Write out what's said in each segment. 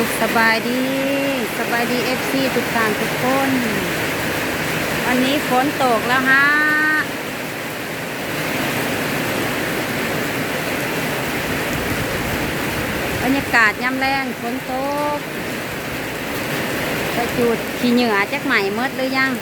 สุขสบายดีเอฟซีทุกท่านทุกคนวันนี้ฝนตกแล้วฮะบรรยากาศยามแรงฝนตกไปจุดขี้เหงื่อจักใหม่เมดหรือยัง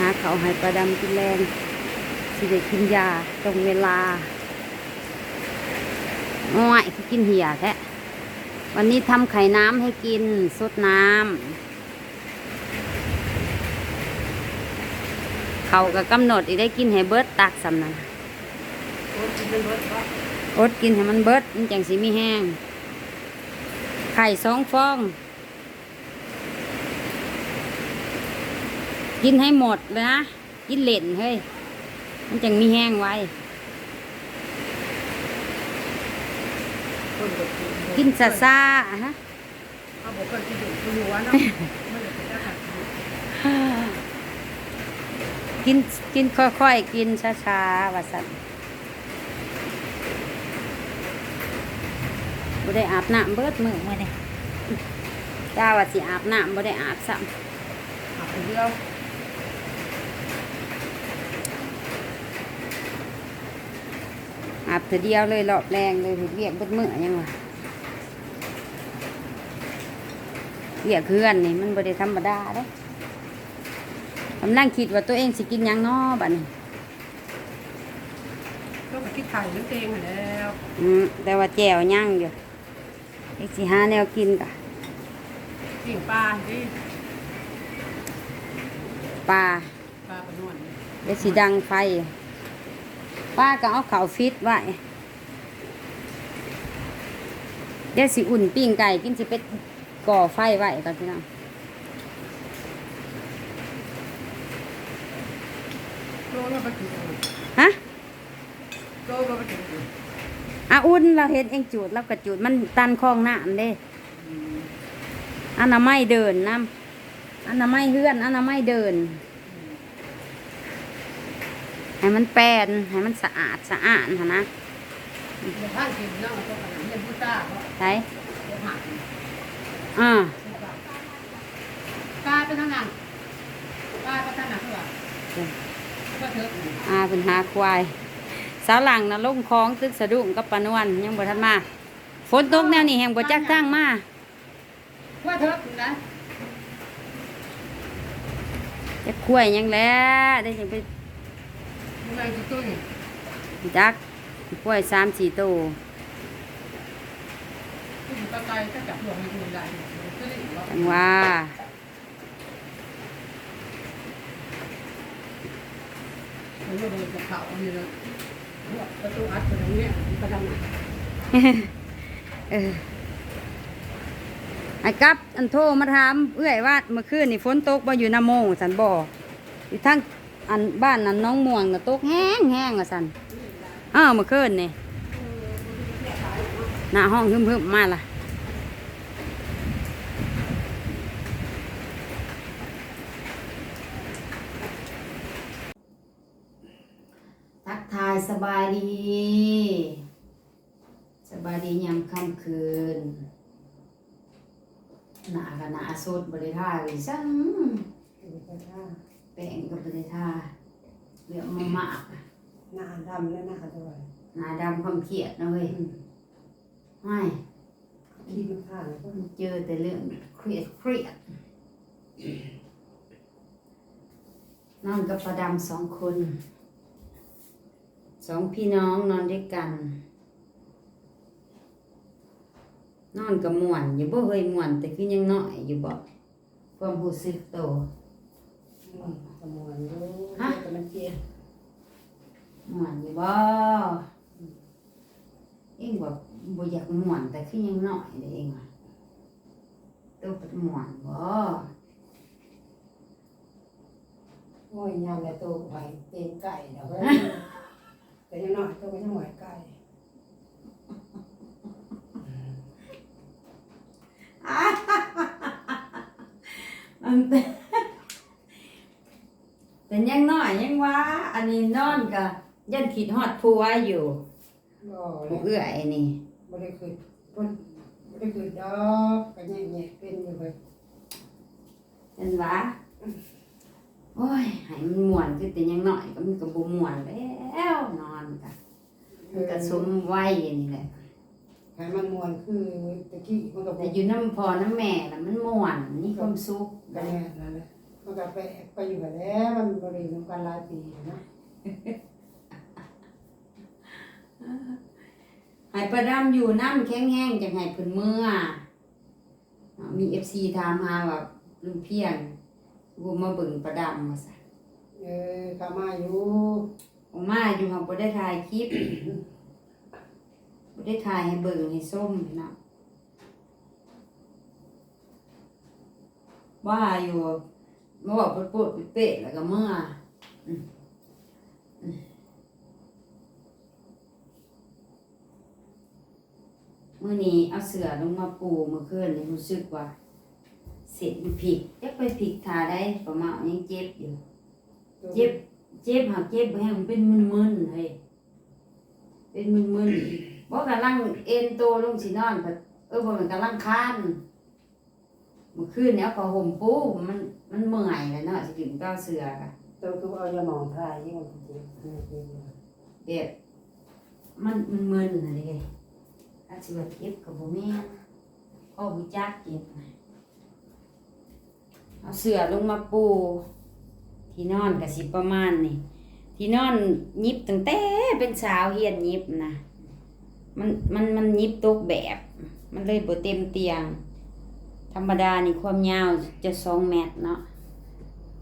หาเขาให้ประดำกินแรงสิได้กินยาตรงเวลาง่อยคือกินเหี่ยแท้วันนี้ทำไข่น้ำให้กินซดน้ำเขาก็กำหนดอีกได้กินให้เบิดตักสำนันอดกินให้มันเบิดมันจังสีมีแห้งไข่2 ฟองกินให้หมดเลยนะกินเล่นเฮ้ยมันจังมีแห้งไว้กินซาฮะกินค่อยๆกินช้าๆว่าสั่นบ่ได้อาบน้ำเบิดมื้อนี่จ้าว่าสิอาบน้ำบ่ได้อาบซ้ำอาบเดียวอาบเดียวเลยรอบแรงเลยเรียกเบิดมื้อยังวะเรียกเพื่อนนี่มันบ่ได้ธรรมดาเด้กำลังคิดว่าตัวเองสิกินยังน้อบัดนี้ก็มาคิดไข่เรื่องเตงแล้ว แต่ว่าแจ่วย่างอยู่ไอ้สิหาแนวกินกะกิ่งปลาดิปลาปลานวลเดี๋ยวสิดังไฟป้าก็เอาข้าวฟิตไว้เดี๋ยวสิอุ่นปิ้งไก่กินสิเป็ดก่อไฟไว้ก่อนพี่น้องโลละประจุฮะโลละประจุอุ่นเราเห็นเองจูดแล้วกระจูดมันตันคลองน้ำเด้อนามัยเดินน้ำอนามัยเฮือนอนามัยเดินให้มันแปลนให้มันสะอาดค่ะนะท่านกินน้องตัวขนาดเย็นพุต้าใช่ปลาเป็นทางนั้นปลาก็ทางนั้นเท่าไหร่ก็เถอะเป็นหาควายสาวหลังนะลงคลองตึกสะดุ้งกับปานวลยังบ่ทันมาฝนตกแนวนี้แห่งบ่จักทางมาว่าเถอะนะจะคุ้ยยังแล้วได้ยังไปอะไรตุ้ยจักคุ้ย3-4 ตัวตะไคร้ถ้าจับหลวงให้ดูได้จังว่ามันก็เลยจะเผาอยู่เลยประตูอัดตรงนี้ประดังไอ้กับอันโทรมาถามเอื้อยว่าเมื่อคืนนี่ฝนตกบ่อยู่น้ำโมงสันบ่อยู่ทั้งอันบ้านนั้นน้องม่วงน่ะตกแห้งอ่ะสันเมื่อคืนนี่หน้าห้องหึมมาล่ะทักทายสบายดียามค่ำคืนหน้ากับหน้าสดบริท่าเลยซังแป้งกับบริท่าเรื่องมากหน้าดำและหน้าขาวด้วยหน้าดำความเครียดนะเว้ยไม่ขี้มันข้างเจอแต่เรื่องเครียดนอนกับประดำ2 คน2 พี่น้องนอนด้วยกันนอนกับม่วนอยู่บ่เฮยม่วนแต่คือยังน้อยอยู่บ่ความรู้สึกโตกระมวลดูแต่มันเจี๊ยม่วนอยู่บ่เองบ่อยากม่วนแต่คือยังน้อยเด้เองโตเป็นม่วนบ่โอ้ยยามแล้วโตไปเต็มไก่เดี๋ยวแต่ยังน้อยโตก็ยังหวไก่ แต่ยังน้อยยังว่าอันนี้นอนก็ยันคิดฮอดผัวอยู่ บ่ ผู้ เลย เอื้อยนี่ บ่ได้คือบ่ได้คือดอกก็แย่ๆเป็นอยู่เบิด เห็นว่าโอ้ยให้มันม่วนคือแต่ยังน้อยก็มันก็บ่ม่วนแล้วนอนก็มันก็สมวัยนี่แหละ ให้มันม่วนคือตะกี้มันก็บ่ แต่อยู่น้ำพ่อน้ำแม่น่ะมันม่วนมีความสุข ก็แม่นั่นแหละมันก็ไปอยู่กันแล้วมันบ่ได้นํกันหลายปีนะ ให้ประดำอยู่น้ำแข็งแห้งจังให้เพิ่นเมื่อมี FC ถามหาว่าลุงเพียงบ่มาเบิ่งประดำว่าซั่น เข้ามาอยู่ ออกมาอยู่หั้นบ่ได้ถ่ายคลิป บ่ได้ถ่ายให้เบิ่งให้ส้มเนาะว่าอยู่มาบอกปุ๊ดๆเป๊ะๆแล้วก็เมื่ออืมมื้อนี้เอาเสื่อลงมาปูเมื่อคืนนี่รู้สึกว่าเสร็จผิดจักไปผิดท่าได้ประมาณยังเจ็บอยู่ เจ็บหากเจ็บแห้งเป็นมึนๆเฮ้ยเป็นมึนๆบ่กำลังเอ็นโตลงสินอนก็บ่แม่นกำลังคานเมื่อคืนเนี่ยพอห่มปูมันเมื่อยแล้วเนาะสิขึ้นก้าวเสือกะ ตัวคือเอายาหมองทายยิ่งมันเจ็บแบบมันมึนๆน่ะเด้อาจสิว่าเจ็บก็บ่แม่นพ่อรู้จักเจ็บนะเอาเสือลงมาปูที่นอนก็สิประมาณนี้ที่นอนยิบตั้งแต่เป็นสาวเฮียนยิบนะมันยิบตกแบบ มันเลยบ่เต็มเตียง ธรรมดานี่ความยาวจะ2 เมตรเนาะ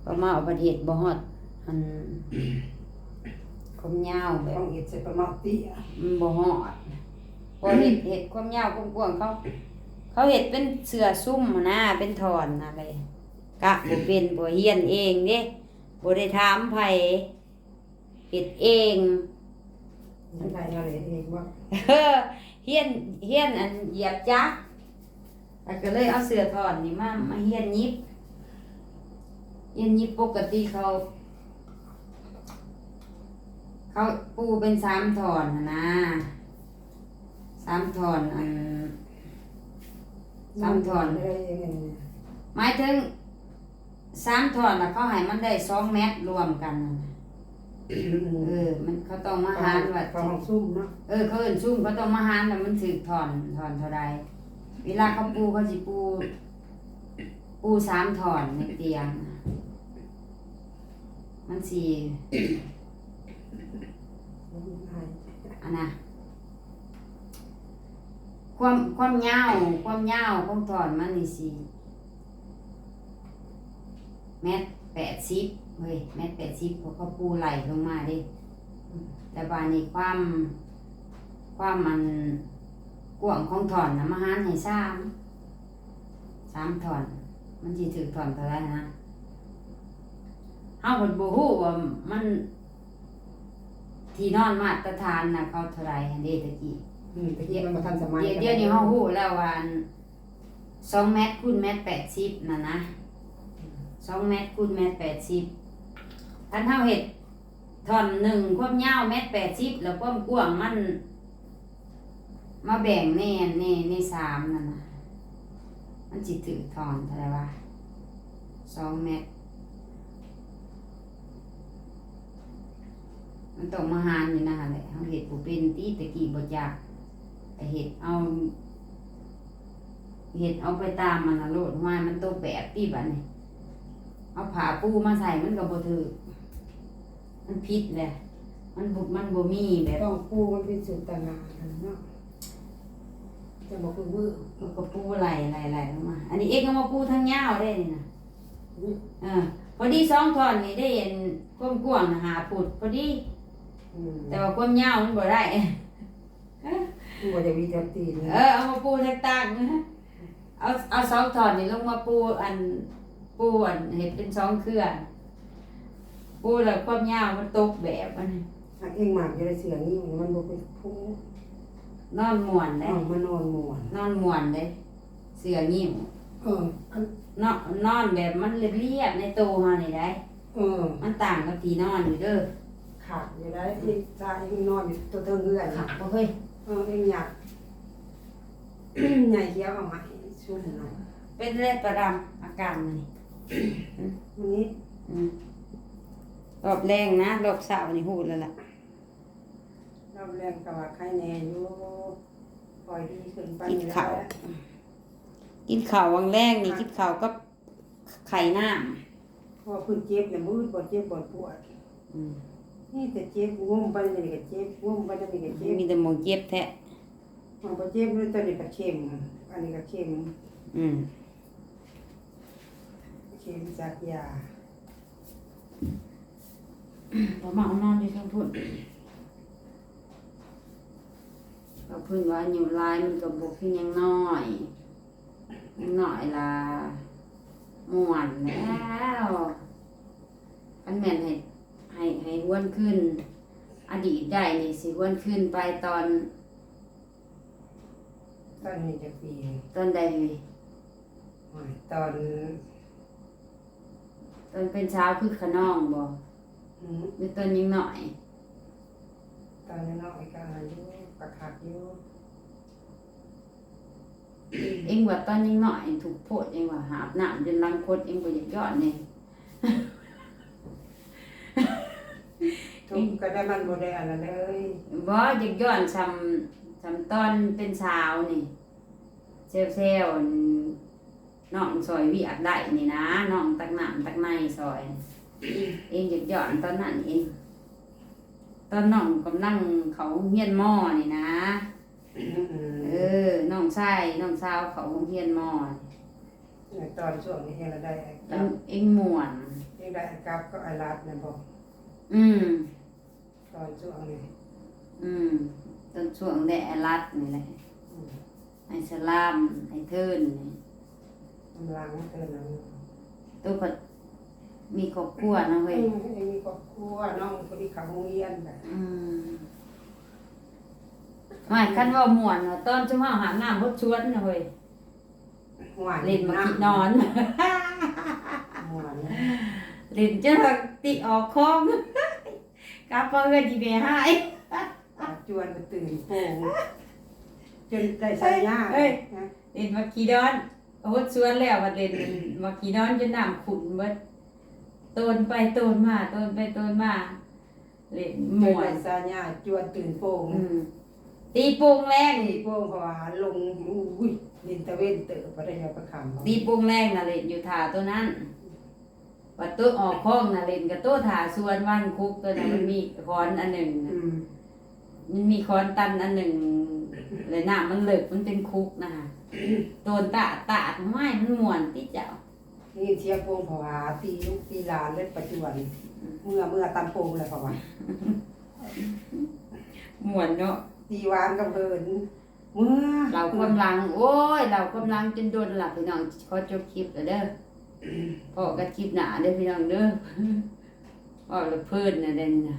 ประมาณอุบัติเหตุบ่ฮอดอันความยาวแบบ ต้องเฮ็ดใส่ประมาณเตี้ย มันบ่ฮอดพอเฮ็ดความยาวกว้างๆเขาเฮ็ดเป็นเสื้อซุ่มนะเป็นถอนอะไรกะบ่เป็นบ่เฮียนเองเด้บ่ได้ถามไผเฮ็ดเอง มันได้อะไรเองว่า เฮียนอันเหยียบจักรแล้วก็เลยเอาเสื้อถอนนี่มาเฮียนยิบปกติเขาปูเป็น3 ถอนนะ3 ถอนอัน3 ถอน ได้ยังไง หมายถึง3 ถอนแล้วเขาให้มันได้2 เมตรรวมกันน่ะมันเขาต้องมาหารว่า ของซุ่มเนาะ เขาเอิ้นซุ่มเขาต้องมาหารแล้วมันถึกถอนเท่าใดเวลาเขาปูเขาสิปู3 ถอนในเตียงมันสิอันน่ะความยาวของถอนมันนี่สิ1.80 เฮ้ย1.80เพราะเขาปูไหลลงมาเด้แต่บาดนี้ความมันกว้างของถอนน่ะมาหารให้3 ถอนมันสิถึกถอนเท่าไหร่นะเฮาเพิ่นบ่ฮู้ว่ามันที่นอนมาตรฐานน่ะเขาเท่าไหร่หั่นเด้ตะกี้ ตะกี้มันมาทันสมัย เดี๋ยวนี้เฮาฮู้แล้วว่า2 เมตรคูณ1.80น่ะนะ2 เมตรคูณ1.80คันเฮาเฮ็ดท่อนหนึ่งความยาว1.80แล้วความกว้างมันมาแบ่งใน3นั่นน่ะมันสิถึกถอนเท่าไหร่วะ2 เมตรมันต้องมาหารอยู่นะแหละเฮาเฮ็ดบ่เป็นติตะกี้บ่จักแต่เฮ็ดเอาไปตามมันน่ะโลดห้วยมันตกแบบติบัดนี้เอาผ้าปูมาใส่มันก็บ่ถูกมันผิดแหละมันบ่มีแบบ ต้องปูมันเป็นสูตรต่างหากเนาะจะบอกคือเวอร์ มันก็ปูไหลลงมาอันนี้เอกเอามาปูทางยาวได้นี่นะพอดี2 ท่อนนี่ได้เห็นความกว้างน่ะ5 ฟุตพอดีแต่ว่าความยาวมันบ่ได้ ปูจะวิจารณ์ตีน เอามาปูต่างๆเอา2 ท่อนนี่ลงมาปูอันเฮ็ดเป็น2 เครือปูแล้วความยาวมันตกแบบอันนี้ หักเองหมากจะได้เสือนี่มันบอกเป็นผู้ นอนม่วน น ได้ อนมานอนหมวน นอนม่วนได้เสื้องิ้ว อัน นอนแบบมันเรียบๆในโตเฮานี่ได้ มันต่างกับที่นอนอยู่เด้อ ขาดอยู่ได้ที่ชายยังนอนอยู่ตัวเทิงเรือน ค่ะบ่เฮ้ย เองอยาก ใหญ่เขียวเอามาชุ่มหน่อย เป็นเลือดประดำอาการมันนี่ วันนี้ อืมรอบแรงนะรอบเช้านี่ฮู้แล้วล่ะ รอบแรกก็ว่าไข้แน่อยู่ปล่อยดีขึ้นไป กินข้าวกินข้าววังแรงนี่กินข้าวกับไข่น้ำ พอพื้นเจ็บเนี่ยมืดปวดเจ็บปวดปวด อืม นี่แต่เจ็บงุ้มไปนี่ก็เจ็บงุ้มไปนี่ก็เจ็บ มีแต่หมองเจ็บแท้ มันก็เจ็บด้วยตัวนี้ก็เข็มอันนี้ก็เข็ม อืม เข็มจากยา บ่มาเอานอนดิทั้งพุ่นก็เพิ่นว่าอยู่ลายมันก็บ่คือหยังน้อยยังน้อยล่ะม่วนแล้วอันแม่นให้อ้วนขึ้น อดีตได้นี่สิอ้วนขึ้นไปตอน ตอนนี้จะปี ใดเฮ้ย ตอน ตอนเป็นเช้าคือขะน้องบ่หรือตอนยังน้อย ตอนน้อยก็อายุกระคักอยู่ เอ็งว่าตอนยังน้อยถูกโพดเอ็งว่าหาบน้ำจนลังคดเอ็งบ่อยากย้อนนี่ ทุกก็ได้มันบ่ได้อันนั้นเลย บ่อยากย้อนซ้ำตอนเป็นสาวนี่เซลน้องซอยเวียกได้นี่นะน้องตักน้ำตักในซอย เองอยากย้อนตอนนั้นเองตอนน้องกำลังเขาเฮียนหม้อนี่นะน้องชายน้องสาวเขาเฮียนหม้อ ตอนช่วงนี้เราได้ เองม่วน ยังได้กับก็ไอรัดนะบอก อืม ตอนช่วงนี้ ตอนช่วงแดดรัดนี่แหละไอ้สลามไอ้เทินนี่ กำลังเตือนเรา ตัวก็มีครอบครัวนะเว้ย ยังมีครอบครัวน้องคนที่เขาโรงเรียนแบบ ไม่คันว่าม่วนน่ะตอนจะมาหาน้ำพดชวนนะเว้ย หวาน เล่นมาขี้นอน หวาน เล่นจนติออกคองกลับมาเอื้อนจีเบให้ จวนก็ตื่นโป่งจนได้ใส่ยา เล่นมาขี้นอนพดชวนแล้วมาเล่นมาขี้นอนจนน้ำขุ่นเบิดโตนไปโตนมาโตนไปโตนมาเล่น จ ม่ น วน ได้ใส่ยาจวนตื่นโป่ง ตีโป่งแรง ตีโป่งพอลงอุ้ยลินตะเวนเตอพอได้ยาประคำ ตีโป่งแรงน่ะเล่นอยู่ท่าตัวนั้นวัดตัวออกข้องน่ะเล่นกับตัวท่าส่วนวันคุกตัวนั้นมันมีคอนอันหนึ่งน่ะมันมีคอนตันอันหนึ่งเลยน้ำมันเลิกมันเป็นคุกนะคะโดนตาดไม่มันม่วนติเจ้า นี่เชียโป่งพอตีลูกตีหลานเล่นปัจจุบันเมื่อตำโป่งเลยพอว่า ม่วนเนาะ ตีวานกับเบินเมื่อ เรากำลังโอ้ยเรากำลังจนโดนหลับพี่น้องขอจบคลิปแล้วเด้อพอกันคลิปหนาเด้อพี่น้องเด้อพอละเพิ่นน่ะเด่นน่ะ